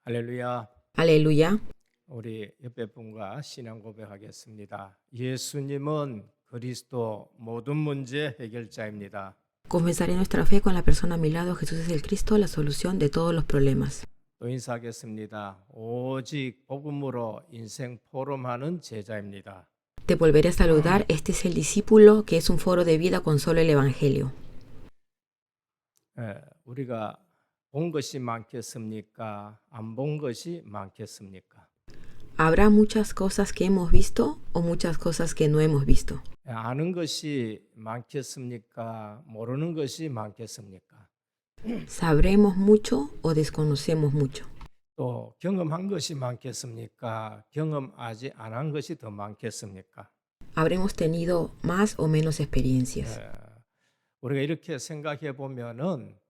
할렐루야. Aleluya. 우리 옆에 분과 신앙 고백하겠습니다. 예수님은 그리스도 모든 문제 해결자입니다. Confesaré nuestra fe con la persona a mi lado. Jesús es el Cristo, la solución de todos los problemas. 또 인사하겠습니다. 오직 복음으로 인생 포럼하는 제자입니다. Te volveré a saludar. Este es el discípulo que es un foro de vida con solo el Evangelio. 우리가 본 것이 많겠습니까? 안 본 것이 많겠습니까? ¿Habrá muchas cosas que hemos visto o muchas cosas que no hemos visto? 아는 것이 많겠습니까? 모르는 것이 많겠습니까? ¿Sabremos mucho o desconocemos mucho? 또 경험한 것이 많겠습니까? 경험하지 않은 것이 더 많겠습니까? ¿Habremos tenido más o menos experiencias? 우리가 이렇게 생각해 보면은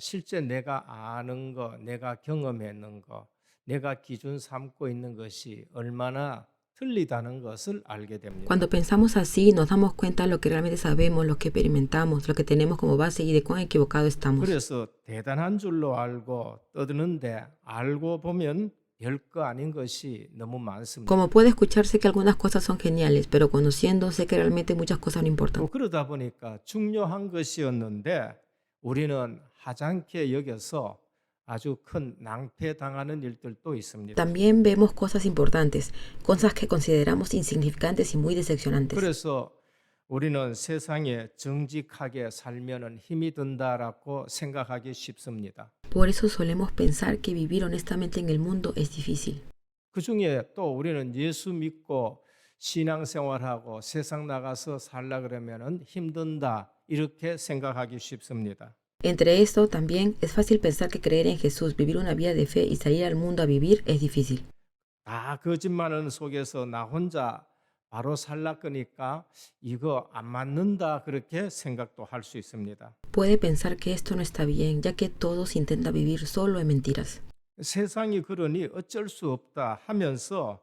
실제 내가 아는 거, 내가 경험했는 거, 내가 기준 삼고 있는 것이 얼마나 틀리다는 것을 알게 됩니다. Cuando pensamos así, nos damos cuenta de lo que realmente sabemos, lo que experimentamos, lo que tenemos como base y de cuán equivocado estamos. 그래서 대단한 줄로 알고 떠드는데 알고 보면 별거 아닌 것이 너무 많습니다. Como puede escucharse que algunas cosas son geniales, pero conociendo sé que realmente muchas cosas no importan. 또 그러다 보니까 중요한 것이었는데 우리는 하찮게 여겨서 아주 큰 낭패당하는 일들도 있습니다. También vemos cosas importantes, cosas que consideramos insignificantes y muy decepcionantes. 그래서 우리는 세상에 정직하게 살면은 힘이 든다라고 생각하기 쉽습니다. Por eso solemos pensar que vivir honestamente en el mundo es difícil. 그 중에 또 우리는 예수 믿고 신앙생활하고 세상 나가서 살라 그러면은 힘든다 이렇게 생각하기 쉽습니다. Entre esto, también es fácil pensar que creer en Jesús, vivir una vida de fe y salir al mundo a vivir es difícil. 다 거짓말하는 속에서 나 혼자 바로 살라 거니까 이거 안 맞는다 그렇게 생각도 할 수 있습니다. Puede pensar que esto no está bien, ya que todos intentan vivir solo en mentiras. 세상이 그러니 어쩔 수 없다 하면서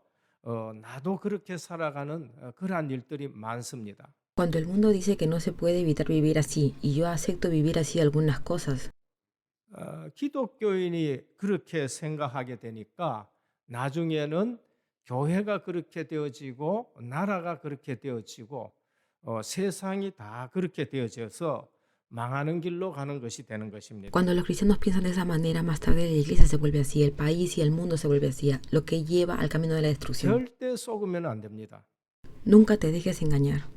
나도 그렇게 살아가는 그러한 일들이 많습니다. Cuando el mundo dice que no se puede evitar vivir así, y yo acepto vivir así algunas cosas, 기독교인이 그렇게 생각하게 되니까 나중에는 교회가 그렇게 되어지고 나라가 그렇게 되어지고 세상이 다 그렇게 되어져서 망하는 길로 가는 것이 되는 것입니다. cuando los cristianos piensan de esa manera, más tarde la iglesia se vuelve así, el país y el mundo se vuelve así, lo que lleva al camino de la destrucción. 절대 속으면 안 됩니다. Nunca te dejes engañar.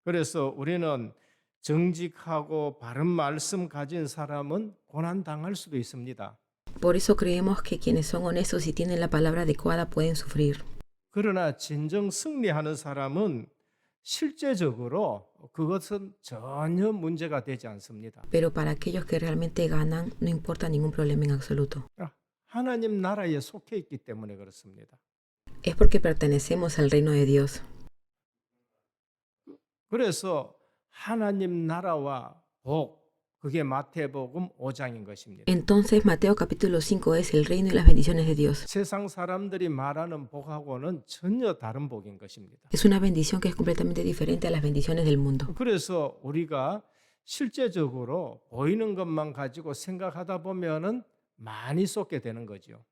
그래서 우리는 정직하고 바른 말씀 가진 사람은 고난 당할 수도 있습니다. Por eso creemos que quienes son honestos y tienen la palabra adecuada pueden sufrir. 그러나 진정 승리하는 사람은 실제적으로 그것은 전혀 문제가 되지 않습니다. Pero para aquellos que realmente ganan, no importa ningún problema en absoluto. 하나님 나라에 속해 있기 때문에 그렇습니다. Es porque pertenecemos al reino de Dios. 그래서 하나님 나라와 복, 그게 마태복음 5장인 것입니다. Entonces Mateo capítulo 5 es el reino y las bendiciones de Dios. 세상 사람들이 말하는 복하고는 전혀 다른 복인 것입니다. Es una bendición que es completamente diferente a las bendiciones del mundo. 그래서 우리가 실제적으로 보이는 것만 가지고 생각하다 보면은 많이 쏟게 되는 거죠.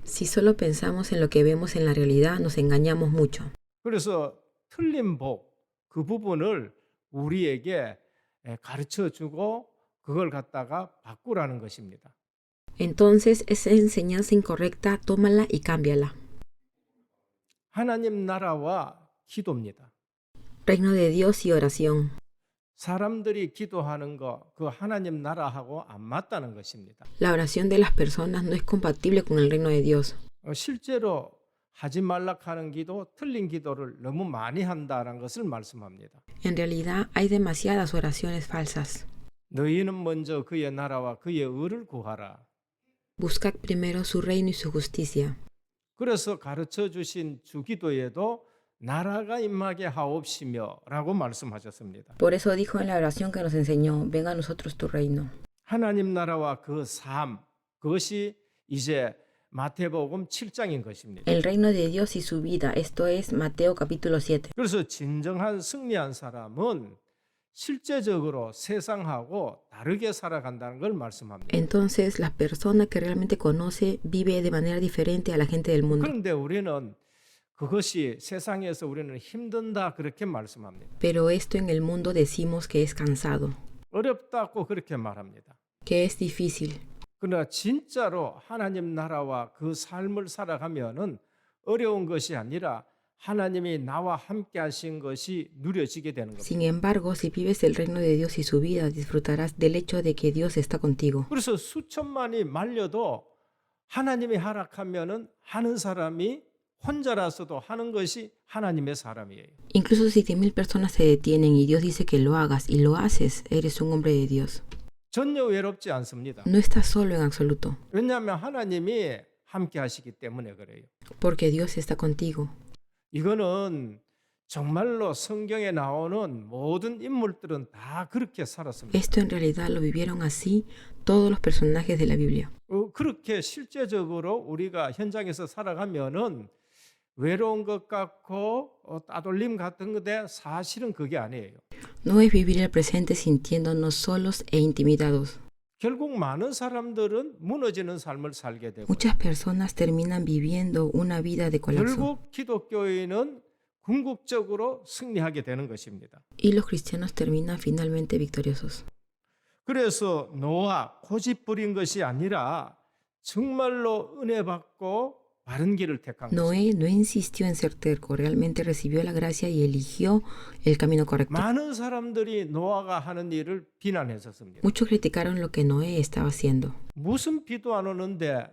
Si solo pensamos en lo que vemos en la realidad, nos engañamos mucho. 그래서 틀린 복, 그 부분을 우리에게 가르쳐 주고 그걸 갖다가 바꾸라는 것입니다. Entonces, esa enseñanza incorrecta, tómala y cámbiala. 하나님 나라와 기도입니다. Reino de Dios y oración. 사람들이 기도하는 거, 그 하나님 나라하고 안 맞다는 것입니다. La oración de las personas no es compatible con el reino de Dios. 실제로 하지 말라 하는 기도, 틀린 기도를 너무 많이 한다는 것을 말씀합니다. En realidad, hay demasiadas oraciones falsas. 너희는 먼저 그의 나라와 그의 의를 구하라. Buscad primero su reino y su justicia. 그래서 가르쳐 주신 주기도에도 나라가 임하게 하옵시며 라고 말씀하셨습니다. Por eso dijo en la oración que nos enseñó, venga a nosotros tu reino. 하나님 나라와 그 삶, 그것이 이제 마태복음 7장인 것입니다. El reino de Dios y su vida, esto es Mateo capítulo 7. 그래서 진정한 승리한 사람은 실제적으로 세상하고 다르게 살아간다는 걸 말씀합니다. Entonces, la persona que realmente conoce vive de manera diferente a la gente del mundo. 그런데 우리는 그것이 세상에서 우리는 힘든다 그렇게 말씀합니다. Pero esto en el mundo decimos que es cansado, 어렵다고 그렇게 말합니다. que es difícil. 그러나 진짜로 하나님 나라와 그 삶을 살아가면은 어려운 것이 아니라 하나님이 나와 함께 하신 것이 누려지게 되는 겁니다. Sin embargo, si vives el reino de Dios y su vida, disfrutarás del hecho de que Dios está contigo. 그래서 수천만이 말려도 하나님이 허락하면은 하는 사람이 혼자라서도 하는 것이 하나님의 사람이에요. Incluso si 10.000 personas se detienen y Dios dice que lo hagas y lo haces, eres un hombre de Dios. 전혀 외롭지 않습니다. No estás solo en absoluto, 왜냐하면 하나님이 함께 하시기 때문에 그래요. porque Dios está contigo. 이거는 정말로 성경에 나오는 모든 인물들은 다 그렇게 살았습니다. Esto en realidad lo vivieron así todos los personajes de la Biblia. 그렇게 실제적으로 우리가 현장에서 살아가면은 외로운 것 같고 따돌림 같은 건데 사실은 그게 아니에요. No es vivir el presente sintiéndonos solos e intimidados. 결국 많은 사람들은 무너지는 삶을 살게 되고 Muchas personas terminan viviendo una vida de colapso 결국 기독교인은 궁극적으로 승리하게 되는 것입니다. y los cristianos terminan finalmente victoriosos. 그래서 노아 고집 부린 것이 아니라 정말로 은혜 받고 바른 길을 택한 것입니다. Noé no insistió en ser terco, realmente recibió la gracia y eligió el camino correcto. 많은 사람들이 노아가 하는 일을 비난했었습니다. Muchos criticaron lo que Noé estaba haciendo. 무슨 비도 안 오는데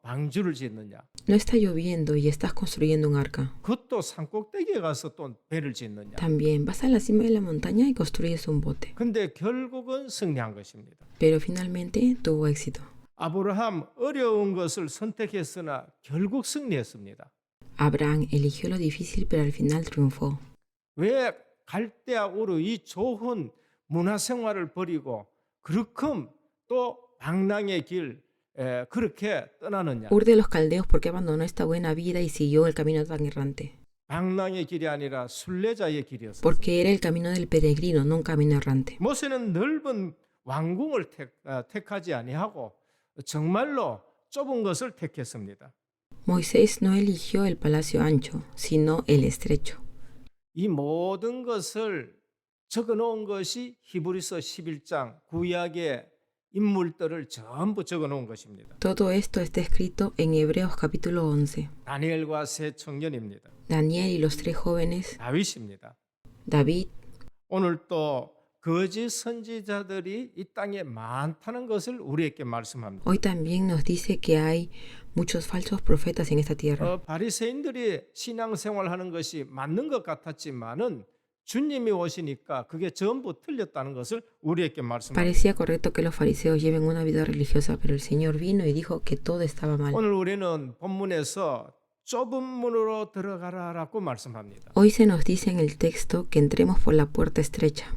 방주를 짓느냐? No está lloviendo y estás construyendo un arca. 그것도 산꼭대기에 가서 또 배를 짓느냐? También vas a la cima de la montaña y construyes un bote. 근데 결국은 승리한 것입니다. Pero finalmente tuvo éxito. 아브라함 어려운 것을 선택했으나 결국 승리했습니다. Abraham eligió lo difícil, pero al final triunfó. 왜 갈대아 우르 이 좋은 문화 생활을 버리고 그렇게 또 방랑의 길 그렇게 떠나느냐? Ur de los caldeos, ¿por qué abandonó esta buena vida y siguió el camino tan errante? 방랑의 길이 아니라 순례자의 길이었어요. Porque era el camino del peregrino, no un camino errante. 모세는 넓은 왕궁을 택하지 아니하고 정말로 좁은 것을 택했습니다. Moisés no eligió el palacio ancho, sino el estrecho. 이 모든 것을 적어놓은 것이 히브리서 11장 구약의 인물들을 전부 적어놓은 것입니다. Todo esto está escrito en Hebreos capítulo 11. 다니엘과 세 청년입니다. Daniel y los tres jóvenes, 다윗입니다. David. 오늘 또 거짓 선지자들이 이 땅에 많다는 것을 우리에게 말씀합니다. Hoy también nos dice que hay muchos falsos profetas en esta tierra. 바리새인들이 신앙생활하는 것이 맞는 것 같았지만은 주님이 오시니까 그게 전부 틀렸다는 것을 우리에게 말씀합니다. Parecía correcto que los fariseos lleven una vida religiosa, pero el Señor vino y dijo que todo estaba mal. 오늘 우리는 본문에서 좁은 문으로 들어가라라고 말씀합니다. Hoy se nos dice en el texto que entremos por la puerta estrecha.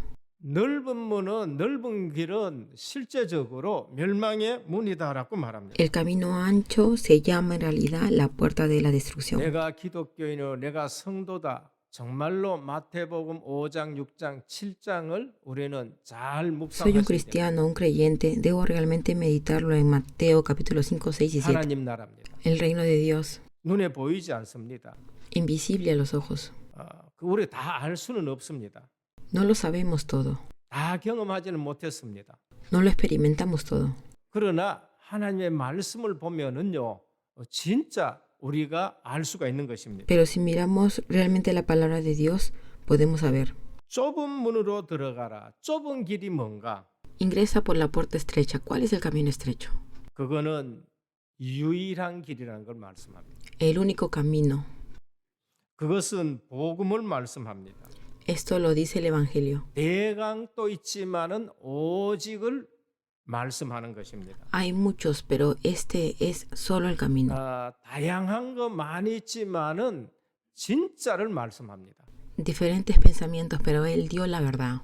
넓은 문은 넓은 길은 실제적으로 멸망의 문이다라고 말합니다. El camino ancho se llama en realidad la puerta de la destrucción. 내가 기독교인이요 내가 성도다. 정말로 마태복음 5장, 6장, 7장을 우리는 잘 Soy un 묵상하셔야 돼요. cristiano, un creyente, debo realmente meditarlo en Mateo capítulo 5, 6 y 7. 하나님 나라입니다. El reino de Dios, 눈에 보이지 않습니다. invisible a los ojos. 우리 다 알 수는 없습니다. No lo sabemos todo, 다 경험하지는 못했습니다. no lo experimentamos todo. 그러나 하나님의 말씀을 보면은요, 진짜 우리가 알 수가 있는 것입니다. Pero si miramos realmente la palabra de Dios, podemos saber. 좁은 문으로 들어가라. 좁은 길이 뭔가? Ingresa por la puerta estrecha. ¿Cuál es el camino estrecho? 그거는 유일한 길이라는 걸 말씀합니다. El único camino. 그것은 복음을 말씀합니다. Esto lo dice el Evangelio. 대강도 있지만은 오직을 말씀하는 것입니다. Hay muchos, pero este es solo el camino. 다양한 거 많이 있지만은 진짜를 말씀합니다. Diferentes pensamientos, pero Él dio la verdad.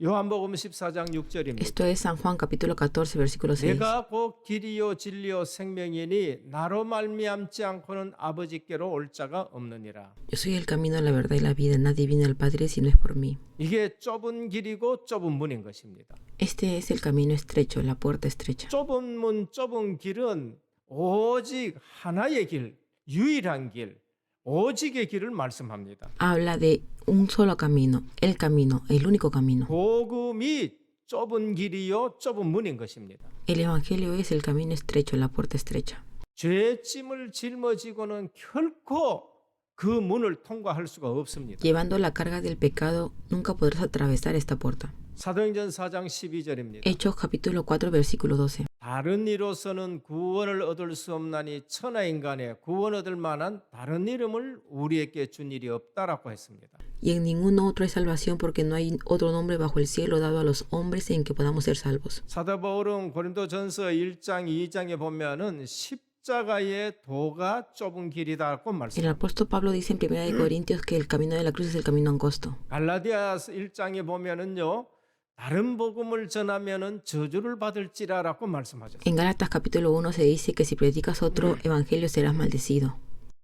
요한복음 14장 6절입니다. Esto es San Juan capítulo 14, versículo 6. 내가 곧 길이요 진리요 생명이니 나로 말미암지 않고는 아버지께로 올 자가 없느니라. Yo soy el camino, la verdad y la vida. Nadie viene al Padre si no es por mí. 이게 좁은 길이고 좁은 문인 것입니다. Este es el camino estrecho, la puerta estrecha. 좁은 문, 좁은 길은 오직 하나의 길, 유일한 길, 오직의 길을 말씀합니다. Habla de un solo camino, el único camino. 복음이 좁은 길이요 좁은 문인 것입니다. El Evangelio es el camino estrecho, la puerta estrecha. 죄짐을 짊어지고는 결코 그 문을 통과할 수가 없습니다. Llevando la carga del pecado, nunca podrás atravesar esta puerta. 사도행전 4장 12절입니다. Hechos capítulo 4, versículo 12. 다른 이로서는 구원을 얻을 수 없나니 천하 인간에 구원 얻을 만한 다른 이름을 우리에게 준 일이 없다라고 했습니다. Y en ningún otro hay salvación porque no hay otro nombre bajo el cielo dado a los hombres en que podamos ser salvos. 사도 바울은 고린도전서 1장 2장에 보면은 십자가의 도가 좁은 길이다라고 El 말씀합니다. apóstol Pablo dice en 1 Corintios que el camino de la cruz es el camino angosto. 갈라디아 1장에 보면은요. 다른 복음을 전하면은 저주를 받을지라라고 말씀하셨어요. En Gálatas capítulo 1 se dice que si predicas otro evangelio serás maldecido.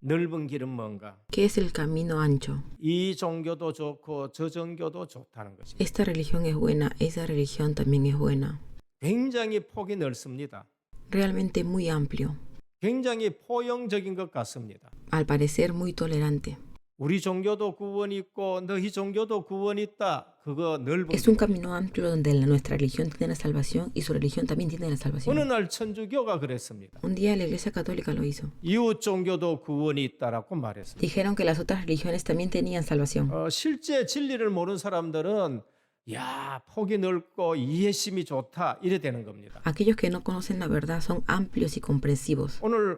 넓은 길은 뭔가? ¿Qué es el camino ancho? 이 종교도 좋고 저 종교도 좋다는 것입니다. Esta religión es buena, esa religión también es buena. 굉장히 폭이 넓습니다. Realmente muy amplio. 굉장히 포용적인 것 같습니다. Al parecer muy tolerante. 우리 종교도 구원이 있고 너희 종교도 구원이 있다. 그거 넓은 Es un camino amplio donde nuestra religión tiene la salvación y su religión también tiene la 어느 salvación. 날 천주교가 그랬습니다. Un día la iglesia católica lo hizo. 이웃 종교도 구원이 있다라고 말했습니다. Dijeron que las otras religiones también tenían salvación. 실제 진리를 모르는 사람들은 야 폭이 넓고 이해심이 좋다 이래 되는 겁니다. Aquellos que no conocen la verdad son amplios y comprensivos. 오늘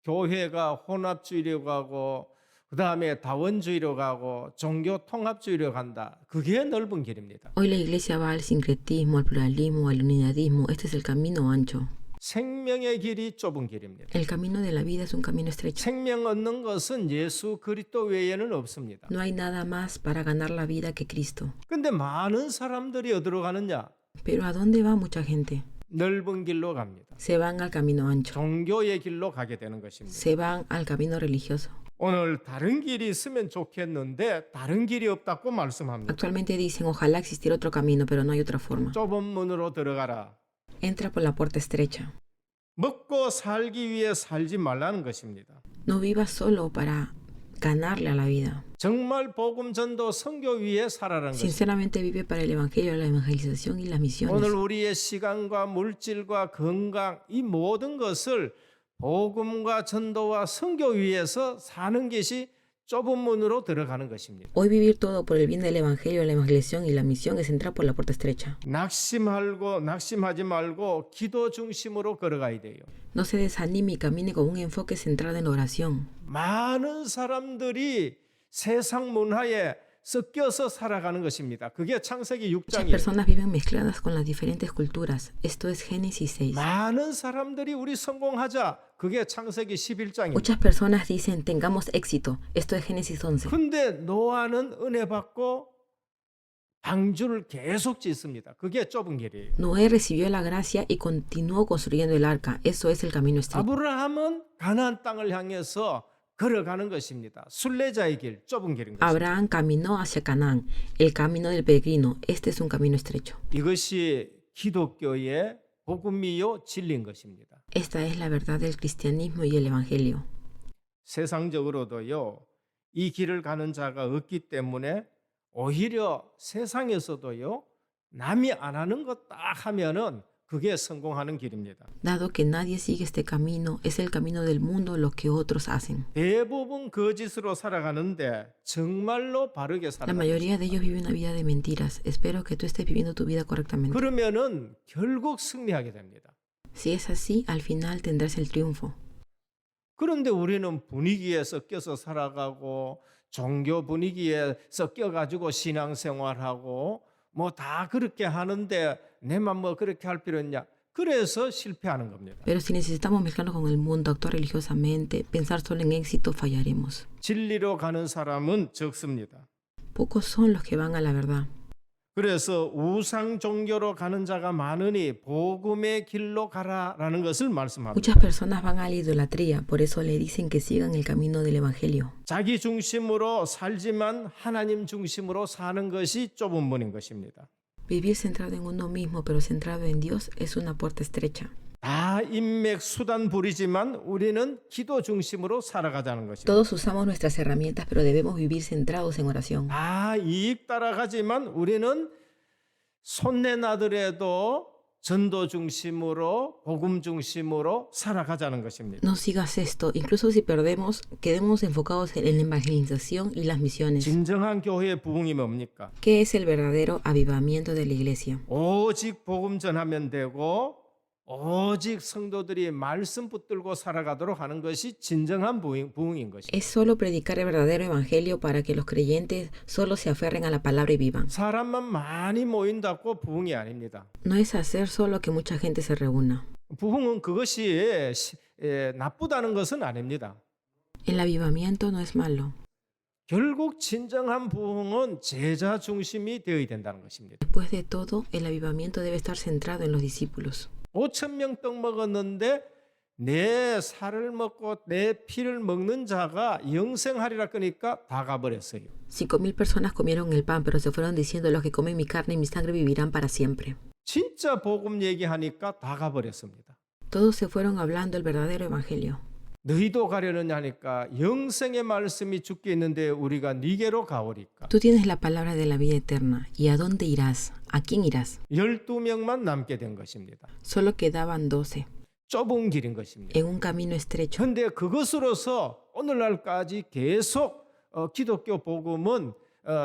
교회가 혼합주의로 가고 그 다음에 다원주의로 가고 종교 통합주의로 간다. 그게 넓은 길입니다. Hoy la iglesia va al sincretismo, al pluralismo, al unidadismo. Este es el camino ancho. 생명의 길이 좁은 길입니다. El camino de la vida es un camino estrecho. 생명 얻는 것은 예수 그리스도 외에는 없습니다. No hay nada más para ganar la vida que Cristo. 근데 많은 사람들이 어디로 가느냐? Pero ¿a dónde va mucha gente? 넓은 길로 갑니다. Se van al camino ancho. 종교의 길로 가게 되는 것입니다. Se van al camino religioso. 오늘 다른 길이 있으면 좋겠는데 다른 길이 없다고 말씀합니다. Actualmente dicen, ojalá existiera otro camino, pero no hay otra forma. 좁은 문으로 들어가라. Entra por la puerta estrecha. 먹고 살기 위해 살지 말라는 것입니다. No vivas solo para ganarle a la vida. 정말 복음 전도 선교 위해 살아라는 것입니다. Sinceramente vive para el evangelio, la evangelización y las misiones. 오늘 우리의 시간과 물질과 건강 이 모든 것을 복음과 전도와 선교 위해서 사는 것이 좁은 문으로 들어가는 것입니다. Hoy vivir todo por el bien del evangelio, la evangelización y la misión es entrar por la puerta estrecha. 낙심하지 말고 기도 중심으로 걸어가야 돼요. No se desanime y camine con un enfoque centrado en oración. 많은 사람들이 세상 문화에 섞여서 살아가는 것입니다. 그게 창세기 Muchas 6장이에요. personas viven mezcladas con las diferentes culturas. Esto es Génesis 6. 많은 사람들이 우리 성공하자. 그게 창세기 11장입니다. Muchas personas dicen tengamos éxito. Esto es Génesis 11. 근데 노아는 은혜 받고 방주를 계속 짓습니다. 그게 좁은 길이에요. Noé recibió la gracia y continuó construyendo el arca. Eso es el camino estrecho. 아브라함은 가나안 땅을 향해서 걸어가는 것입니다. 순례자의 길, 좁은 길인 것입니다. Abraham caminó hacia Canaán, el camino del peregrino. Este es un camino estrecho. 이것이 기독교의 복음이요 진리인 것입니다. Esta es la verdad del cristianismo y el evangelio. 세상적으로도요. 이 길을 가는 자가 없기 때문에 오히려 세상에서도요. 남이 안 하는 것 딱 하면은 그게 성공하는 길입니다. Dado que nadie sigue este camino, es el camino del mundo lo que otros hacen. 대부분 거짓으로 살아가는데 정말로 바르게 La 살아가는 mayoría de ellos viven una vida de mentiras. Espero que tú estés viviendo tu vida correctamente. 그러면은 결국 승리하게 됩니다. Si es así, al final tendrás el triunfo. 그런데 우리는 분위기에 섞여서 살아가고 종교 분위기에 섞여가지고 신앙생활하고 뭐 다 그렇게 하는데 내만 뭐 그렇게 할 필요 있냐? 그래서 실패하는 겁니다. Pero si necesitamos mezclarnos con el mundo, actuar religiosamente, pensar solo en éxito, fallaremos. 진리로 가는 사람은 적습니다. Pocos son los que van a la verdad. 그래서 우상 종교로 가는 자가 많으니 복음의 길로 가라라는 것을 말씀합니다. Muchas personas van a la idolatría, por eso le dicen que sigan el camino del Evangelio. 자기 중심으로 살지만 하나님 중심으로 사는 것이 좁은 문인 것입니다. Vivir centrado en uno mismo, pero centrado en Dios, es una puerta estrecha. 다 인맥 수단 부리지만 우리는 기도 중심으로 살아가자는 것입니다. Todos usamos nuestras herramientas, pero debemos vivir centrados en oración. 다 이익 따라가지만 우리는 손내 나더라도 전도 중심으로 복음 중심으로 살아가자는 것입니다. No sigas esto, incluso si perdemos, quedemos enfocados en la evangelización y las misiones. 진정한 교회의 부흥이 뭡니까? ¿Qué es el verdadero avivamiento de la iglesia? 오직 복음 전하면 되고 오직 성도들이 말씀 붙들고 살아가도록 하는 것이 진정한 부흥인 것입니다. Es solo predicar el verdadero evangelio para que los creyentes solo se aferren a la palabra y vivan. 사람만 많이 모인다고 부흥이 아닙니다. No es hacer solo que mucha gente se reúna. 부흥은 그것이 나쁘다는 것은 아닙니다. El avivamiento no es malo. 결국 진정한 부흥은 제자 중심이 되어야 된다는 것입니다. Después de todo, el avivamiento debe estar centrado en los discípulos. 5,000명 떡 먹었는데 내 살을 먹고 내 피를 먹는 자가 영생하리라 그러니까 다 가버렸어요. 5,000 personas comieron el pan, pero se fueron diciendo: los que comen mi carne y mi sangre vivirán para siempre. 진짜 복음 얘기하니까 다 가버렸습니다. Todos se fueron hablando el verdadero evangelio. 너희도 가려느냐 하니까 영생의 말씀이 죽게 있는데 우리가 니게로 가오리까. Tú tienes la palabra de la vida eterna. ¿Y a dónde irás? ¿A quién irás? 12명만 남게 된 것입니다. Solo quedaban 12 좁은 길인 것입니다. en un camino estrecho. 그런데 그것으로서 오늘날까지 계속 기독교 복음은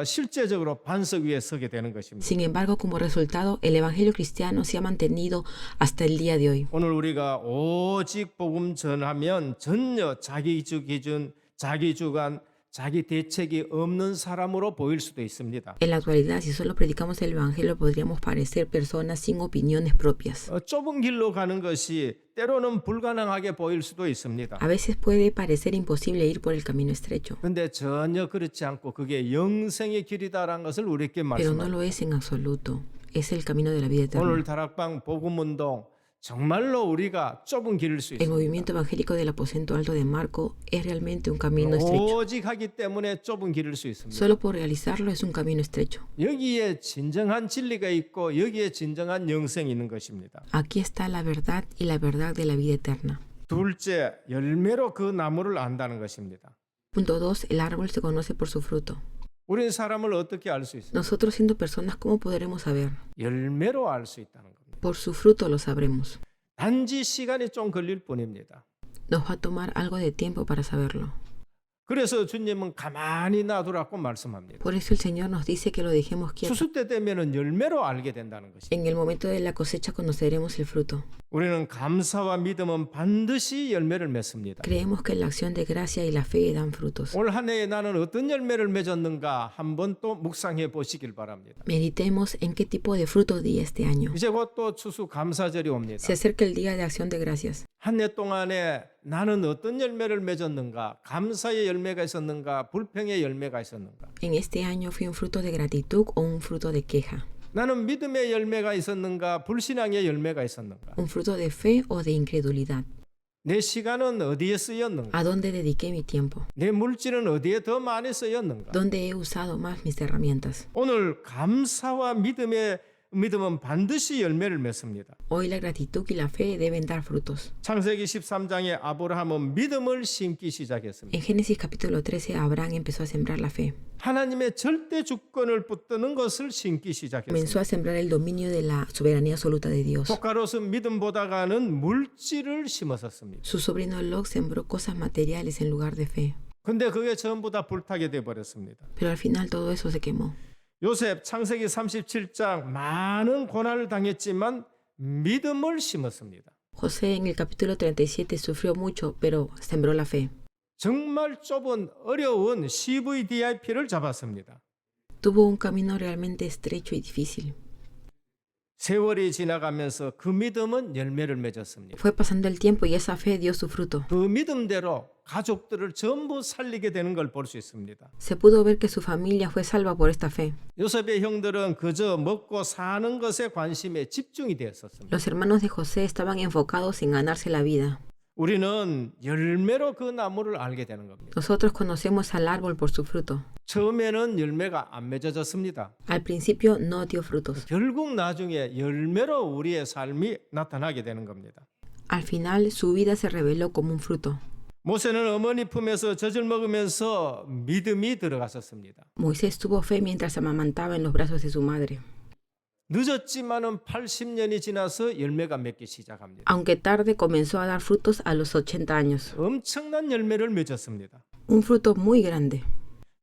실제적으로 반석 위에 서게 되는 것입니다. Sin embargo, como resultado, el evangelio cristiano se ha mantenido hasta el día de hoy. 오늘 우리가 오직 복음 전하면 전혀 자기 주 기준, 자기 주관, 자기 대책이 없는 사람으로 보일 수도 있습니다. En la actualidad, si solo predicamos el evangelio, podríamos parecer personas sin opiniones propias. 좁은 길로 가는 것이 때로는 불가능하게 보일 수도 있습니다. A veces puede parecer imposible ir por el camino estrecho, 그런데 전혀 그렇지 않고 그게 영생의 길이다라는 것을 우리에게 pero no 말씀합니다. lo es en absoluto. Es el camino de la vida 오늘 eterna. 다락방 복음운동 정말로 우리가 좁은 길일 수 El 있습니다. movimiento evangélico del aposento alto de Marco es realmente un camino estrecho. 오직 하기 때문에 좁은 길일 수 있습니다. Solo por realizarlo es un camino estrecho. 여기에 진정한 진리가 있고 여기에 진정한 영생이 있는 것입니다. Aquí está la verdad y la verdad de la vida eterna. 둘째, 열매로 그 나무를 안다는 것입니다. Punto 2. El árbol se conoce por su fruto. 우리는 사람을 어떻게 알 수 있습니까? Nosotros siendo personas, ¿cómo podremos saber? 열매로 알 수 있다는 겁니다. Por su fruto lo sabremos. 단지 시간이 좀 걸릴 뿐입니다. Nos va a tomar algo de tiempo para saberlo. 그래서 주님은 가만히 놔두라고 말씀합니다. Por eso el Señor nos dice que lo dejemos quieto. 추수 때 되면은 열매로 알게 된다는 것입니다. En el momento de la cosecha conoceremos el fruto. 우리는 감사와 믿음은 반드시 열매를 맺습니다. Creemos que la acción de gracia y la fe dan frutos. 올 한 해에 나는 어떤 열매를 맺었는가 한번 또 묵상해 보시길 바랍니다. Meditemos en qué tipo de fruto di este año. 이제 곧 또 추수 감사절이 옵니다. Se acerca el día de acción de gracias. 한 해 동안에 나는 어떤 열매를 맺었는가, 감사의 열매가 있었는가, 불평의 열매가 있었는가. En este año fui un fruto de gratitud o un fruto de queja. 나는 믿음의 열매가 있었는가, 불신앙의 열매가 있었는가. Un fruto de fe o de incredulidad. 내 시간은 어디에 쓰였는가. ¿A dónde dediqué mi tiempo? 내 물질은 어디에 더 많이 쓰였는가. ¿Dónde he usado más mis herramientas? 오늘 감사와 믿음은 반드시 열매를 맺습니다. Hoy la gratitud y la fe deben dar frutos. 창세기 13장에 아브라함은 믿음을 심기 시작했습니다. En Génesis capítulo 13, Abraham empezó a sembrar la fe. 하나님의 절대 주권을 붙드는 것을 심기 Comenzó 시작했습니다. a sembrar el dominio de la soberanía absoluta de Dios. 조카로서 믿음보다가는 물질을 심었었습니다. Su sobrino Lot sembró cosas materiales en lugar de fe. 근데 그게 전부 다 불타게 돼 버렸습니다. Pero al final todo eso se quemó. 요셉 창세기 37장 많은 고난을 당했지만 믿음을 심었습니다. José en el capítulo 37 sufrió mucho, pero sembró la fe. 정말 좁은 어려운 CVDIP를 잡았습니다. Tuvo un camino realmente estrecho y difícil. 세월이 지나가면서 그 믿음은 열매를 맺었습니다. Fue pasando el tiempo y esa fe dio su fruto. 그 믿음대로 가족들을 전부 살리게 되는 걸 볼 수 있습니다. Se pudo ver que su familia fue salva por esta fe. 요셉의 형들은 그저 먹고 사는 것에 관심에 집중이 되었었습니다. Los hermanos de José estaban enfocados en ganarse la vida. 우리는 열매로 그 나무를 알게 되는 겁니다. Nosotros conocemos al árbol por su fruto. 처음에는 열매가 안 맺어졌습니다. Al principio no dio frutos. 결국 나중에 열매로 우리의 삶이 나타나게 되는 겁니다. Al final su vida se reveló como un fruto. 모세는 어머니 품에서 젖을 먹으면서 믿음이 들어갔었습니다. Moisés tuvo fe mientras amamantaba en los brazos de su madre. 늦었지만은 80년이 지나서 열매가 맺기 시작합니다. Aunque tarde, comenzó a dar frutos a los 80 años. 엄청난 열매를 맺었습니다. Un fruto muy grande.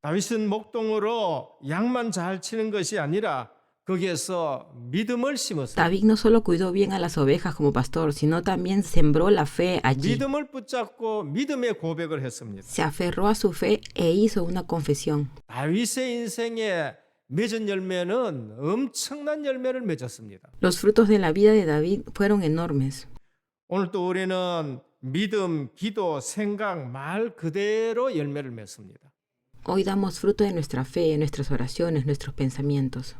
다윗은 목동으로 양만 잘 치는 것이 아니라 거기에서 믿음을 심었습니다. David no solo cuidó bien a las ovejas como pastor, sino también sembró la fe allí. 믿음을 붙잡고 믿음의 고백을 했습니다. Se aferró a su fe e hizo una confesión. 다윗의 인생에 맺은 열매는 엄청난 열매를 맺었습니다. Los frutos de la vida de David fueron enormes. 오늘 또 우리는 믿음, 기도, 생각, 말 그대로 열매를 맺습니다. Hoy damos fruto de nuestra fe, nuestras oraciones, nuestros pensamientos.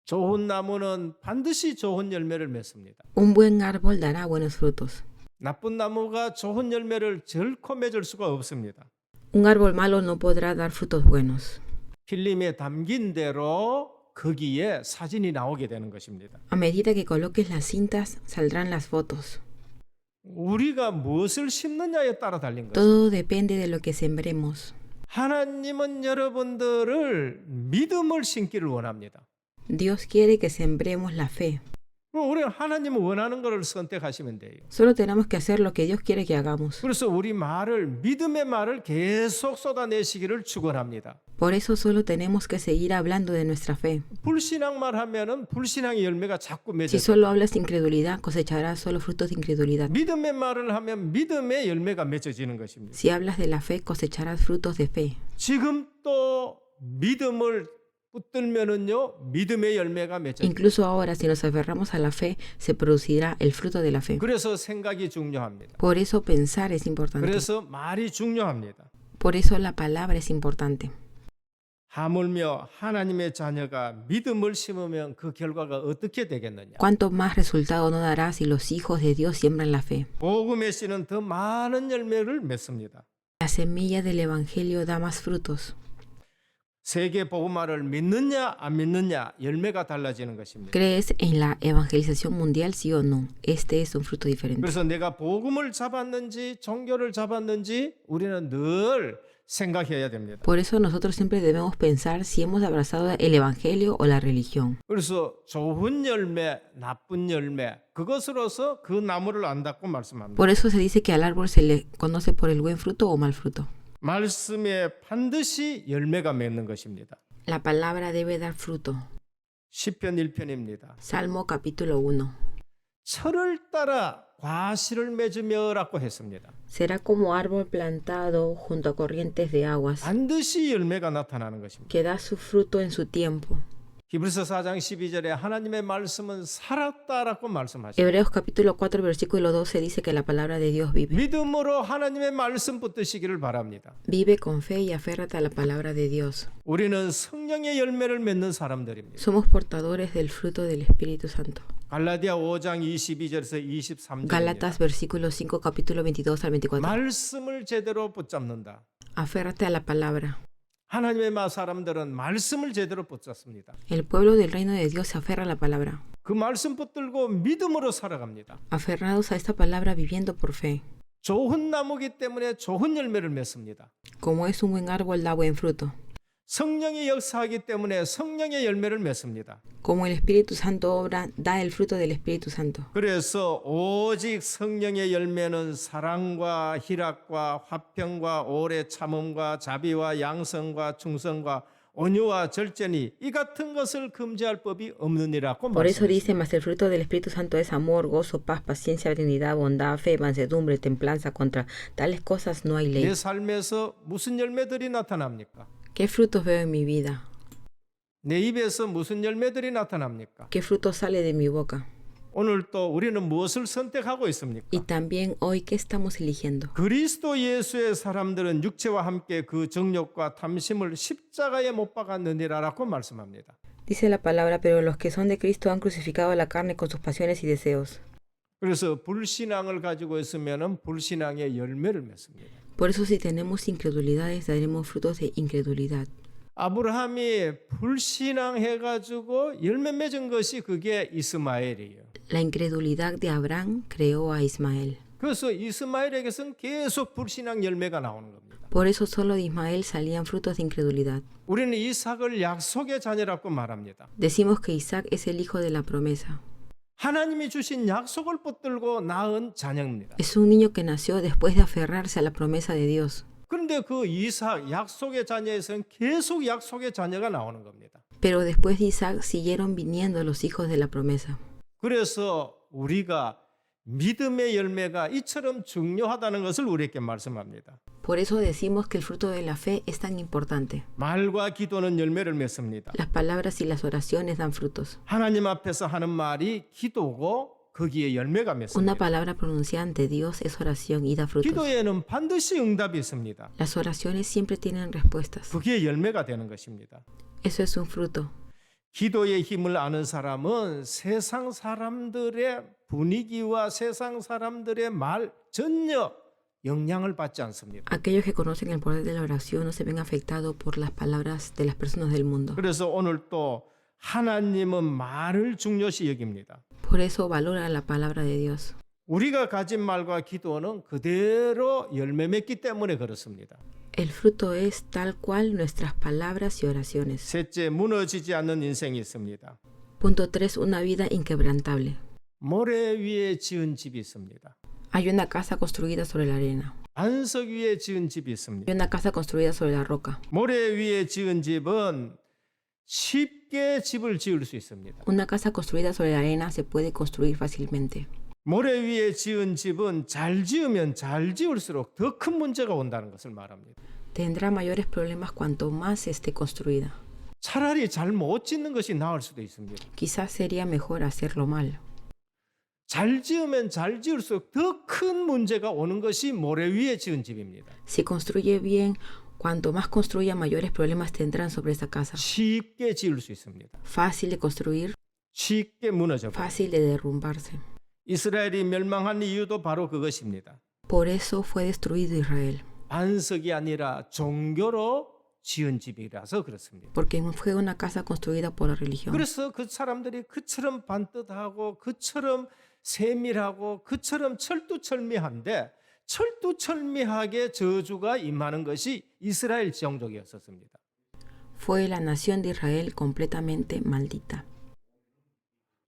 좋은 나무는 반드시 좋은 열매를 맺습니다. Un buen árbol dará buenos frutos. 나쁜 나무가 좋은 열매를 결코 맺을 수가 없습니다. Un árbol malo no podrá dar frutos buenos. 필름에 담긴 대로 거기에 사진이 나오게 되는 것입니다. A medida que coloques las cintas, saldrán las fotos. 우리가 무엇을 심느냐에 따라 달린 것입니다. Todo depende de lo que sembremos. 하나님은 여러분들을 믿음을 심기를 원합니다. Dios quiere que sembremos la fe. 우리는 하나님을 원하는 것을 선택하시면 돼요. Solo tenemos que hacer lo que Dios quiere que hagamos. 그래서 우리 말을 믿음의 말을 계속 쏟아내시기를 축원합니다. Por eso solo tenemos que seguir hablando de nuestra fe. 불신앙만 하면은 불신앙의 열매가 자꾸 Si 맺어져요. solo hablas de incredulidad, cosecharás solo frutos de incredulidad. 믿음의 말을 하면 믿음의 열매가 맺어지는 것입니다. Si hablas de la fe, cosecharás frutos de fe. 지금 또 믿음을 붙들면은요 믿음의 열매가 맺어져요. Incluso ahora, si nos aferramos a la fe, se producirá el fruto de la fe. 그래서 생각이 중요합니다. Por eso pensar es importante. 그래서 말이 중요합니다. Por eso la palabra es importante. 하물며 하나님의 자녀가 믿음을 심으면 그 결과가 어떻게 되겠느냐? ¿Cuánto más resultado no dará si los hijos de Dios siembran la fe? 복음의 씨는 더 많은 열매를 맺습니다. La semilla del Evangelio da más frutos. 세계 복음화를 믿느냐 안 믿느냐 열매가 달라지는 것입니다. ¿Crees en la evangelización mundial, sí o no? Este es un fruto diferente. 그래서 내가 복음을 잡았는지 종교를 잡았는지 우리는 늘 생각해야 됩니다. Por eso nosotros siempre debemos pensar si hemos abrazado el Evangelio o la religión. 그래서 좋은 열매, 나쁜 열매 그것으로서 그 나무를 안다고 말씀합니다. Por eso se dice que al árbol se le conoce por el buen fruto o mal fruto. 말씀에 반드시 열매가 맺는 것입니다. La palabra debe dar fruto. 시편 1편입니다. Salmo capítulo 1. 철을 따라 과실을 맺으며라고 했습니다. Será como árbol plantado junto a corrientes de aguas, 반드시 열매가 나타나는 것입니다. que da su fruto en su tiempo. 히브리서 4장 12절에 하나님의 말씀은 살았다라고 말씀하십니다. Hebreos capítulo 4 versículo 12 dice que la palabra de Dios vive. 믿음으로 하나님의 말씀 붙드시기를 바랍니다. Vive con fe y aférrate a la palabra de Dios. 우리는 성령의 열매를 맺는 사람들입니다. Somos portadores del fruto del Espíritu Santo. 갈라디아 5장 22절에서 23절입니다. Gálatas versículo 5 capítulo 22 al 24. 말씀을 제대로 붙잡는다. Aférrate a la palabra. 하나님의 사람들은 말씀을 제대로 붙잡습니다. El pueblo del reino de Dios se aferra a la palabra. 그 말씀 붙들고 믿음으로 살아갑니다. Aferrados a esta palabra viviendo por fe. 좋은 나무기 때문에 좋은 열매를 맺습니다. Como es un buen árbol, da buen fruto. 성령이 역사하기 때문에 성령의 열매를 맺습니다. Como el Espíritu Santo obra, da el fruto del Espíritu Santo. 그래서 오직 성령의 열매는 사랑과 희락과 화평과 오래 참음과 자비와 양성과 충성과 온유와 절제니 이 같은 것을 금지할 법이 없느니라고 Por eso dice, 말씀하십니다. mas el fruto del Espíritu Santo es amor, gozo, paz, paciencia, benignidad, bondad, fe, mansedumbre, templanza. Contra tales cosas no hay ley. 내 삶에서 무슨 열매들이 나타납니까? ¿Qué frutos veo en mi vida? 내 입에서 무슨 열매들이 나타납니까? ¿Qué fruto sale de mi boca? 오늘 또 우리는 무엇을 선택하고 있습니까? Y también hoy, ¿qué estamos eligiendo? 그리스도 예수의 사람들은 육체와 함께 그 정욕과 탐심을 십자가에 못 박았느니라라고 말씀합니다. Dice la palabra, pero los que son de Cristo han crucificado a la carne con sus pasiones y deseos. 그래서 불신앙을 가지고 있으면은 불신앙의 열매를 맺습니다. Por eso si tenemos incredulidades, daremos frutos de incredulidad. 아브라함이 불신앙해 가지고 열매 맺은 것이 그게 이스마엘이에요. La incredulidad de Abraham creó a Ismael. 그래서 이스마엘에게서는 계속 불신앙 열매가 나오는 겁니다. Por eso solo de Ismael salían frutos de incredulidad. 우리는 이삭을 약속의 자녀라고 말합니다. Decimos que Isaac es el hijo de la promesa. 하나님이 주신 약속을 붙들고 낳은 자녀입니다. Es un niño que nació después de aferrarse a la promesa de Dios. 그런데 그 이삭 약속의 자녀에서는 계속 약속의 자녀가 나오는 겁니다. Pero después de Isaac siguieron viniendo los hijos de la promesa. 그래서 우리가 믿음의 열매가 이처럼 중요하다는 것을 우리에게 말씀합니다. Por eso decimos que el fruto de la fe es tan importante. 말과 기도는 열매를 맺습니다. Las palabras y las oraciones dan frutos. 하나님 앞에서 하는 말이 기도고 거기에 열매가 Una 맺습니다. palabra pronunciada ante Dios es oración y da frutos. 기도에는 반드시 응답이 있습니다. Las oraciones siempre tienen respuestas. 그게 열매가 되는 것입니다. Eso es un fruto. 기도의 힘을 아는 사람은 세상 사람들의 분위기와 세상 사람들의 말 전혀 영향을 받지 않습니다. Aquellos que conocen el poder de la oración no se ven afectados por las palabras de las personas del mundo. 그래서 오늘 또 하나님은 말을 중요시 여깁니다. Por eso valora la palabra de Dios. 우리가 가진 말과 기도는 그대로 열매 맺기 때문에 그렇습니다. El fruto es tal cual nuestras palabras y oraciones. 셋째, 무너지지 않는 인생이 있습니다. Punto 3. Una vida inquebrantable. 모래 위에 지은 집이 있습니다. Hay una casa construida sobre la arena. 반석 위에 지은 집이 Hay 있습니다. una casa construida sobre la roca. 모래 위에 지은 집은 쉽게 집을 지을 수 있습니다. Una casa construida sobre la arena se puede construir fácilmente. 모래 위에 지은 집은 잘 지으면 잘 지을수록 더 큰 문제가 온다는 것을 말합니다. Tendrá mayores problemas cuanto más esté construida. 차라리 잘 못 짓는 것이 나을 수도 있습니다. Quizás sería mejor hacerlo mal. 잘 지으면 잘 지을수록 더 큰 문제가 오는 것이 모래 위에 지은 집입니다. Si construye bien, cuanto más construya, mayores problemas tendrán sobre esa casa. 쉽게 지을 수 있습니다. Fácil de construir, 쉽게 무너져 버립니다. fácil de derrumbarse. 이스라엘이 멸망한 이유도 바로 그것입니다. Por eso fue destruido Israel, 반석이 아니라 종교로 지은 집이라서 그렇습니다. porque fue una casa construida por la religión. 그래서 그 사람들이 그처럼 반듯하고 그처럼 세밀하고 그처럼 철두철미한데 철두철미하게 저주가 임하는 것이 이스라엘 종족이었습니다. Fue la nación de Israel completamente maldita.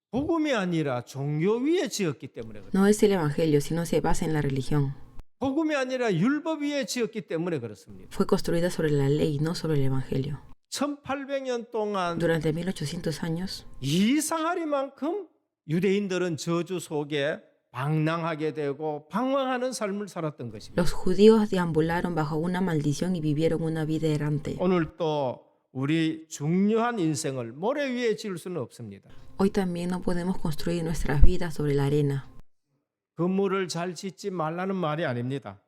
복음이 아니라 종교 위에 지었기 때문에 그렇습니다. No es el evangelio, sino se basa en la religión. 복음이 아니라 율법 위에 지었기 때문에 그렇습니다. Fue construida sobre la ley, no sobre el evangelio. 1800년 동안 Durante 1800 años, 이상하리만큼 유대인들은 저주 속에 방랑하게 되고 방황하는 삶을 살았던 것입니다. los judíos deambularon bajo una maldición y vivieron una vida errante. 오늘 또 우리 중요한 인생을 모래 위에 지을 수는 없습니다. Hoy también no podemos construir nuestras vidas sobre la arena. 건물을 잘 짓지 말라는 말이 아닙니다.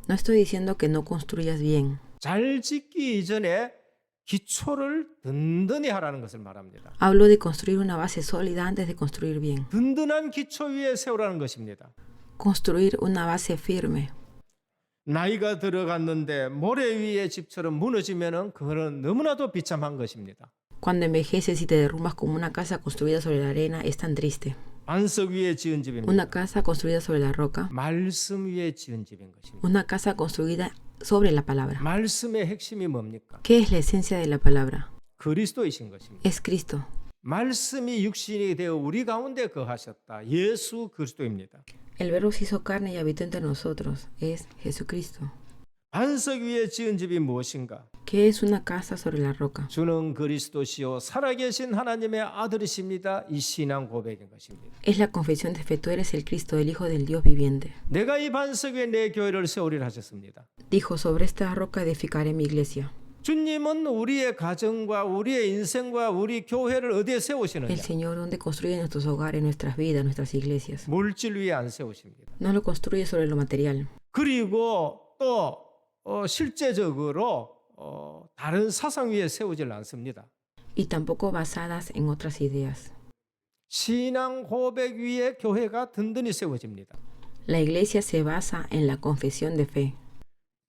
No estoy diciendo que no construyas bien. 잘 짓기 이전에 기초를 든든히 하라는 것을 말합니다. Hablo de construir una base sólida antes de construir bien. 든든한 기초 위에 세우라는 것입니다. Construir una base firme. 나이가 들어갔는데 모래 위에 집처럼 무너지면은 그거는 너무나도 비참한 것입니다. Cuando envejeces y te derrumbas como una casa construida sobre la arena, es tan triste. 반석 위에 지은 집입니다. Una casa construida sobre la roca. 말씀 위에 지은 집인 것입니다. Una casa construida sobre la palabra. 말씀의 핵심이 뭡니까? ¿Qué es la esencia de la palabra? 그리스도이신 것입니다. Es Cristo. 말씀이 육신이 되어 우리 가운데 거하셨다. 예수 그리스도입니다. El verbo se hizo carne y habitó entre nosotros. Es Jesucristo. 반석 위에 지은 집이 무엇인가? ¿Qué es una casa sobre la roca? 주는 그리스도시요 살아계신 하나님의 아들이십니다. 이 신앙 고백인 것입니다. Es la confesión de fe. Tú eres el Cristo, el Hijo del Dios viviente. 내가 이 반석 위에 내 교회를 세우리라 하셨습니다. Dijo, sobre esta roca edificaré mi iglesia. 주님은 우리의 가정과 우리의 인생과 우리 교회를 어디에 세우시느냐? El Señor donde construye nuestros hogares, nuestras vidas, nuestras iglesias. 물질 위에 안 세우십니다. No lo construye sobre lo material. 그리고 또 실제적으로 다른 사상 위에 세우질 않습니다. Y tampoco basadas en otras ideas. 신앙 고백 위에 교회가 든든히 세워집니다. La iglesia se basa en la confesión de fe.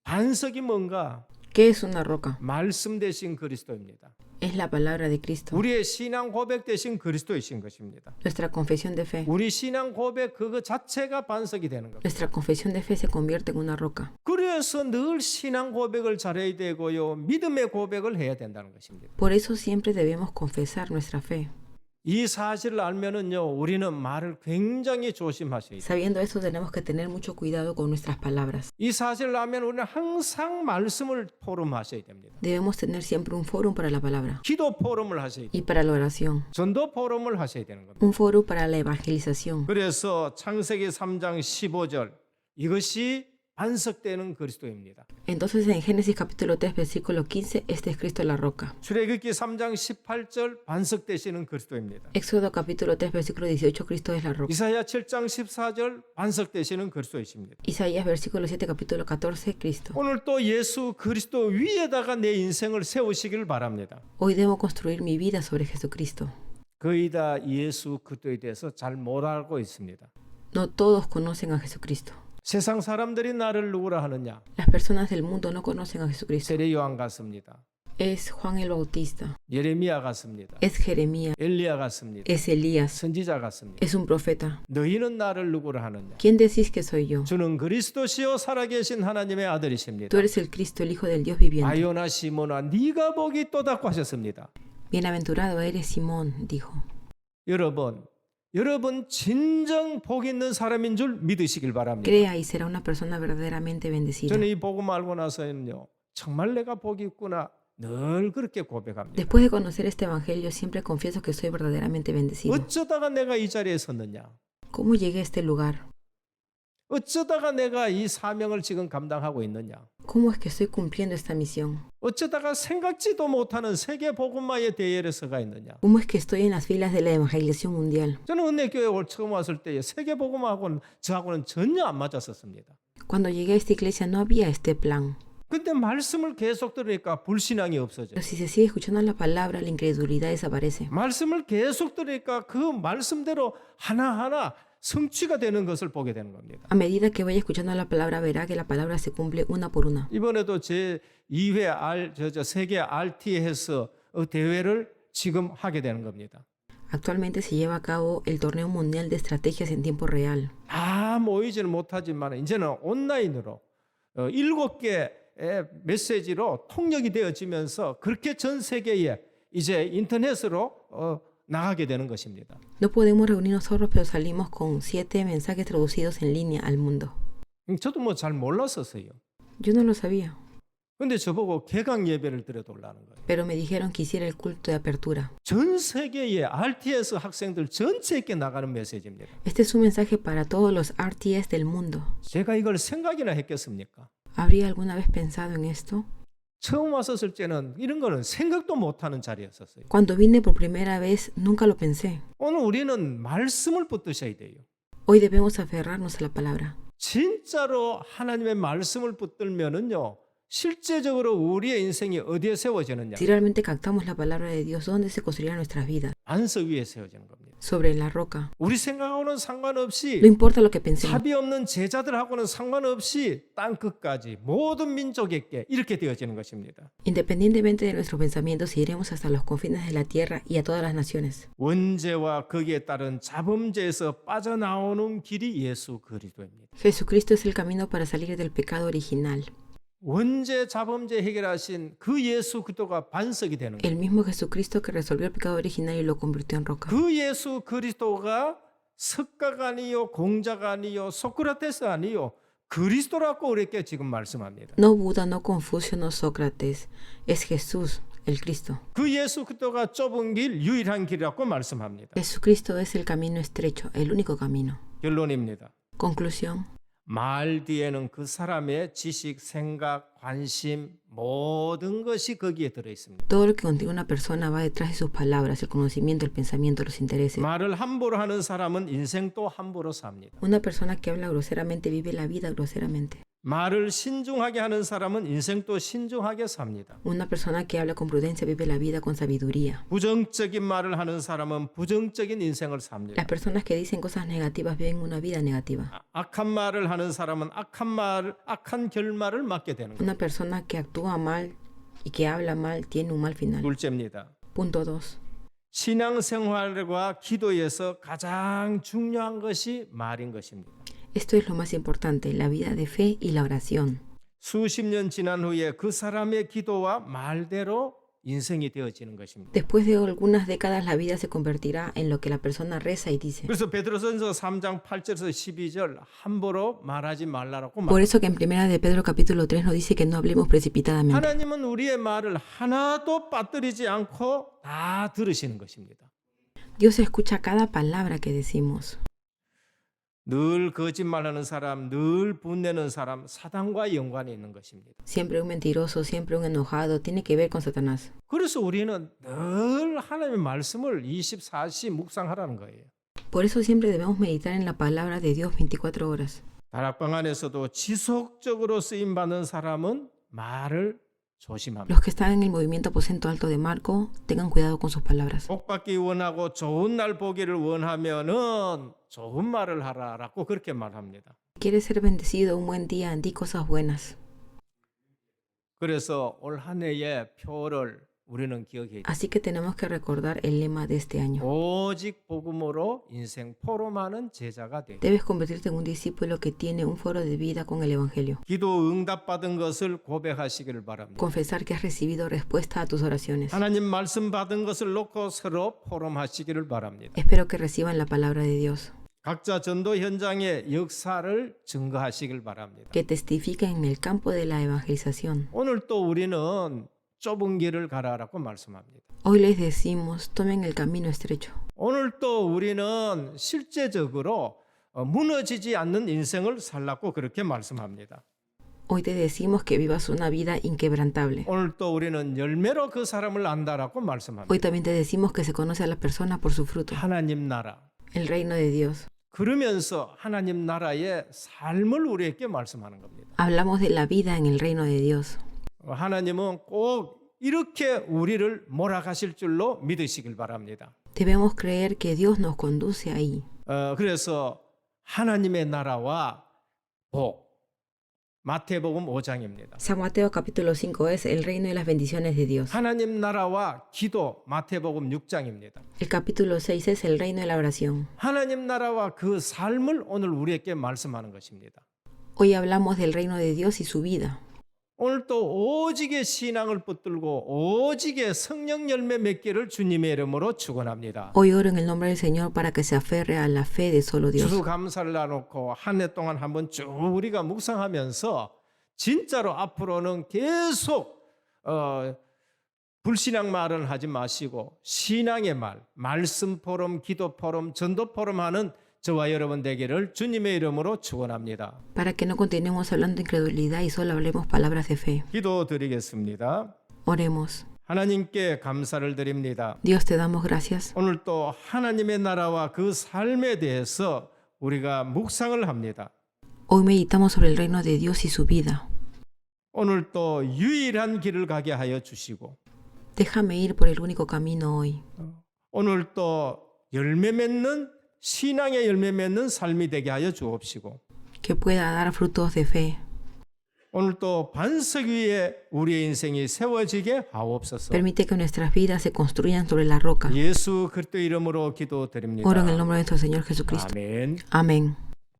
반석이 뭔가? ¿Qué es una roca? 말씀 되신 그리스도입니다. Es la palabra de Cristo. 우리의 신앙 고백 되신 그리스도이신 것입니다. Nuestra confesión de fe. 우리 신앙 고백 그거 자체가 반석이 되는 겁니다. Nuestra confesión de fe se convierte en una roca. 그래서 늘 신앙 고백을 잘해야 되고요. 믿음의 고백을 해야 된다는 것입니다. Por eso siempre debemos confesar nuestra fe. 이 사실을 알면은요, 우리는 말을 굉장히 조심하셔야 돼요. Sabiendo esto tenemos que tener mucho cuidado con nuestras palabras. 이 사실을 알면 우리는 항상 말씀을 포럼하셔야 됩니다. Debemos tener siempre un foro para la palabra 기도 포럼을 하셔야 돼요. y para la oración. 전도 포럼을 하셔야 되는 겁니다. Un foro para la evangelización. 그래서 창세기 3장 15절 이것이 반석되는 그리스도입니다. Entonces en Génesis capítulo 3 versículo 15 este es Cristo la roca. 출애굽기 3장 18절 반석되시는 그리스도입니다. Éxodo capítulo 3 versículo 18 Cristo es la roca. 이사야 7장 14절 반석되시는 그리스도이십니다. Isaías versículo 7 capítulo 14 Cristo. 오늘 또 예수 그리스도 위에다가 내 인생을 세우시길 바랍니다. Hoy debo construir mi vida sobre Jesucristo. 거의 다 예수 그리스도에 대해서 잘 못 알고 있습니다. No todos conocen a Jesucristo. 세상 사람들이 나를 누구라 하느냐? Las personas del mundo no conocen a Jesucristo. 세례 요한 같습니다. Es Juan el Bautista. 예레미야 같습니다. Es Jeremías. 엘리야 같습니다. Es Elías. 선지자 같습니다. Es un profeta. 너희는 나를 누구라 하느냐? ¿Quién decís que soy yo? 주는 그리스도시요 살아계신 하나님의 아들이십니다. Tú eres el Cristo, el Hijo del Dios viviente. 바요나 시몬아 네가 복이 또다고 하셨습니다. Bienaventurado eres Simón, dijo. 여러분 진정 복 있는 사람인 줄 믿으시길 바랍니다. Crea y será una persona verdaderamente bendecida. 저는 이 복음 알고 나서는요. 정말 내가 복이 있구나. 늘 그렇게 고백합니다. Después de conocer este evangelio, siempre confieso que soy verdaderamente bendecido. 어쩌다가 내가 이 자리에 섰느냐? ¿Cómo llegué a este lugar? 어쩌다가 내가 이 사명을 지금 감당하고 있느냐? ¿Cómo es que estoy cumpliendo esta misión? 어쩌다가 생각지도 못하는 세계 복음화의 대열에 서가 있느냐? ¿Cómo es que estoy en las filas de la evangelización mundial? 저는 은혜교회 처음 왔을 때 세계 복음화하고는 저하고는 전혀 안 맞았었습니다. Cuando llegué a esta iglesia no había este plan. 근데 말씀을 계속 들으니까 불신앙이 없어져요. Pero si se sigue escuchando la palabra, la incredulidad desaparece. 말씀을 계속 들으니까 그 말씀대로 하나하나 성취가 되는 것을 보게 되는 겁니다. A medida que vaya escuchando la palabra, verá que la palabra se cumple una por una. 이번에도 제 2회 세계 RT에서 대회를 지금 하게 되는 겁니다. Actualmente se lleva a cabo el torneo mundial de estrategias en tiempo real. 다 모이지는 못하지만 이제는 온라인으로 7개의 메시지로 통역이 되어지면서 그렇게 전 세계에 이제 인터넷으로 나가게 되는 것입니다. No podemos reunirnos solos, pero salimos con 7 mensajes traducidos en línea al mundo. 저도 뭐 잘 몰랐었어요. Yo no lo sabía, 근데 저보고 개강 예배를 드려달라는 거예요. pero me dijeron que hiciera el culto de apertura. 전 세계의 RTS 학생들 전체에게 나가는 메시지입니다. Este es un mensaje para todos los RTS del mundo. 제가 이걸 생각이나 했겠습니까? ¿Habría alguna vez pensado en esto? 처음 왔었을 때는 이런 거는 생각도 못하는 자리였었어요. Cuando vine por primera vez, nunca lo pensé. 오늘 우리는 말씀을 붙드셔야 돼요. Hoy debemos aferrarnos a la palabra. 진짜로 하나님의 말씀을 붙들면은요. 실제적으로 우리의 인생이 어디에 세워지느냐? Si realmente captamos la palabra de Dios, ¿dónde se construirán nuestras vidas? 반석 위에 세워지는 겁니다. Sobre la roca. 우리 생각하고는 상관없이 No importa lo que pensemos. 합이 없는 제자들하고는 상관없이 땅 끝까지 모든 민족에게 이렇게 되어지는 것입니다. Independientemente de nuestros pensamientos, iremos hasta los confines de la tierra y a todas las naciones. 원죄와 거기에 따른 자범죄에서 빠져나오는 길이 예수 그리스도입니다. Jesucristo es el camino para salir del pecado original. 원죄 자범죄 해결하신 그 예수 그리스도가 반석이 되는 El 거예요. mismo Jesucristo que resolvió el pecado original y lo convirtió en roca. 그 예수 그리스도가 석가가 아니요 공자가 아니요 소크라테스 아니요 그리스도라고 우리에게 지금 말씀합니다. No Buda, no Confucio, no Sócrates. Es Jesús, el Cristo. 그 예수 그리스도가 좁은 길 유일한 길이라고 말씀합니다. Jesucristo es el camino estrecho, el único camino. 결론입니다. Conclusión. 말 뒤에는 그 사람의 지식, 생각, 관심 모든 것이 거기에 들어 있습니다. Todo lo que contiene una persona va detrás de sus palabras, el conocimiento, el pensamiento, los intereses. 말을 함부로 하는 사람은 인생도 함부로 삽니다. Una persona que habla groseramente vive la vida groseramente. 말을 신중하게 하는 사람은 인생도 신중하게 삽니다. Una persona que habla con prudencia vive la vida con sabiduría. 부정적인 말을 하는 사람은 부정적인 인생을 Las 삽니다. personas que dicen cosas negativas viven una vida negativa. 악한 말을 하는 사람은 악한 결말을 맞게 되는 거예요. Una persona que actúa mal y que habla mal tiene un mal final. 둘째입니다. Punto 2. 신앙생활과 기도에서 가장 중요한 것이 말인 것입니다. Esto es lo más importante, la vida de fe y la oración. 수십 년 지난 후에 그 사람의 기도와 말대로 인생이 되어지는 것입니다. Después de algunas décadas la vida se convertirá en lo que la persona reza y dice. 그래서 베드로전서 3장 8절에서 12절 함부로 말하지 말라라고 Por eso que en primera de Pedro capítulo 3 nos dice que no hablemos precipitadamente. 하나님은 우리의 말을 하나도 빠뜨리지 않고 다 들으시는 것입니다. Dios escucha cada palabra que decimos. 늘 거짓말하는 사람, 늘 분내는 사람, 사단과 연관이 있는 것입니다. Siempre un mentiroso, siempre un enojado, tiene que ver con Satanás. 그래서 우리는 늘 하나님의 말씀을 24시 묵상하라는 거예요. Por eso siempre debemos meditar en la palabra de Dios 24 horas. 다락방 안에서도 지속적으로 쓰임 받는 사람은 말을 조심합니다. Los que están en el movimiento aposento alto de Marco, tengan cuidado con sus palabras. 복 받기 원하고 좋은 날 보기를 원하면은 좋은 말을 하라라고 그렇게 말합니다. ¿Quieres ser bendecido un buen día? Di cosas buenas. 그래서 올 한 해의 표를 우리는 기억해야 돼. Así que tenemos que recordar el lema de este año. 오직 복음으로 인생 포럼하는 제자가 돼. Debes convertirte en un discípulo que tiene un foro de vida con el Evangelio. 기도 응답받은 것을 고백하시기를 바랍니다. Confesar que has recibido respuesta a tus oraciones. 하나님 말씀 받은 것을 놓고 서로 포럼하시기를 바랍니다. Espero que reciban la palabra de Dios. 각자 전도 현장의 역사를 증거하시길 바랍니다. Que testifiquen en el campo de la evangelización. 오늘 또 우리는 좁은 길을 가라라고 말씀합니다. Hoy les decimos, tomen el camino estrecho. 오늘 또 우리는 실제적으로 무너지지 않는 인생을 살라고 그렇게 말씀합니다. Hoy te decimos que vivas una vida inquebrantable. 오늘 또 우리는 열매로 그 사람을 안다라고 말씀합니다. Hoy también te decimos que se conoce a la persona por su fruto. 하나님 나라. El reino de Dios. 그러면서 하나님 나라의 삶을 우리에게 말씀하는 겁니다. Hablamos de la vida en el reino de Dios. 하나님은 꼭 이렇게 우리를 몰아가실 줄로 믿으시길 바랍니다. Debemos creer que Dios nos conduce ahí. 그래서 하나님의 나라와 복, 마태복음 5장입니다. San Mateo capítulo 5 es el reino y las bendiciones de Dios. 하나님 나라와 기도, 마태복음 6장입니다. El capítulo 6 es el reino de la oración. 하나님 나라와 그 삶을 오늘 우리에게 말씀하는 것입니다. Hoy hablamos del reino de Dios y su vida. 오늘 또 오직의 신앙을 붙들고 오직의 성령 열매 맺기를 주님의 이름으로 축원합니다. Hoy oro en el nombre del Señor para que se aferre a la fe de solo Dios. 주수감사를 나놓고 한 해 동안 한번 쭉 우리가 묵상하면서 진짜로 앞으로는 계속 불신앙 말은 하지 마시고 신앙의 말, 말씀 포럼, 기도 포럼, 전도 포럼 하는 저와 여러분 되기를 주님의 이름으로 축원합니다. Para que no continuemos hablando incredulidad y solo hablemos palabras de fe. 기도드리겠습니다. Oremos. 하나님께 감사를 드립니다. Dios, te damos gracias. 오늘 또 하나님의 나라와 그 삶에 대해서 우리가 묵상을 합니다. Hoy meditamos sobre el reino de Dios y su vida. 오늘 또 유일한 길을 가게 하여 주시고 Déjame ir por el único camino hoy. 오늘 또 열매 맺는 신앙의 열매 맺는 삶이 되게 하여 주옵시고 Que pueda dar frutos de fe. 오늘 또 반석 위에 우리의 인생이 세워지게 하옵소서. Permite que nuestras vidas se construyan sobre la roca. 예수 그리스도 이름으로 기도드립니다. Oro en el nombre de nuestro Señor Jesucristo. 아멘. Amén.